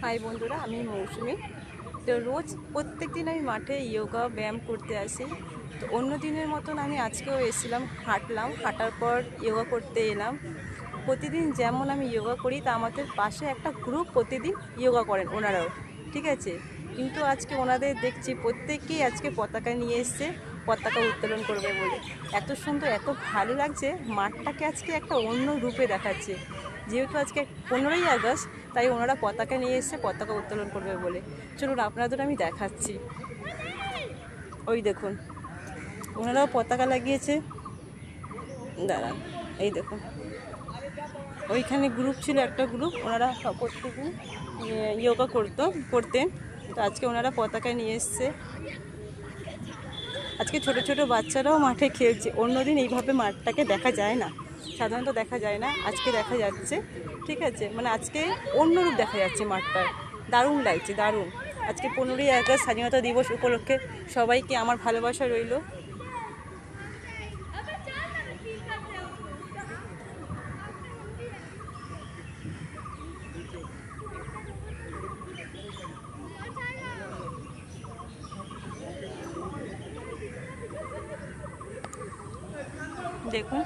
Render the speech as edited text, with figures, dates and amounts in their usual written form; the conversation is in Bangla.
হাই বন্ধুরা, আমি মৌসুমি। তো রোজ প্রত্যেক দিন আমি মাঠে যোগা ব্যায়াম করতে আসি। তো অন্য দিনের মতন আমি আজকেও এসেছিলাম, হাঁটার পর যোগা করতে এলাম। প্রতিদিন যেমন আমি যোগা করি, তা আমাদের পাশে একটা গ্রুপ প্রতিদিন যোগা করেন ওনারাও, ঠিক আছে। কিন্তু আজকে ওনাদের দেখছি প্রত্যেকেই আজকে পতাকা নিয়ে এসছে, পতাকা উত্তোলন করবে বলে। এত সুন্দর, এত ভালো লাগছে, মাঠটাকে আজকে একটা অন্য রূপে দেখাচ্ছে। যেহেতু আজকে 15ই আগস্ট, তাই ওনারা পতাকা নিয়ে এসছে পতাকা উত্তোলন করবে বলে। চলুন আপনাদের আমি দেখাচ্ছি। ওই দেখুন, ওনারাও পতাকা লাগিয়েছে। দাঁড়ান, এই দেখুন, ওইখানে গ্রুপ ছিল, একটা গ্রুপ, ওনারা প্রত্যেকদিন যোগা করতেন। তো আজকে ওনারা পতাকা নিয়ে এসছে। আজকে ছোট ছোট বাচ্চারাও মাঠে খেলছে। অন্যদিন এইভাবে মাঠটাকে দেখা যায় না, সাধারণত দেখা যায় না, আজকে দেখা যাচ্ছে, ঠিক আছে। মানে আজকে অন্যরূপ দেখা যাচ্ছে মাঠটার। দারুণ লাগছে, দারুণ। আজকে 15ই আগস্ট স্বাধীনতা দিবস উপলক্ষে সবাইকে আমার ভালোবাসা রইল। দেখুন।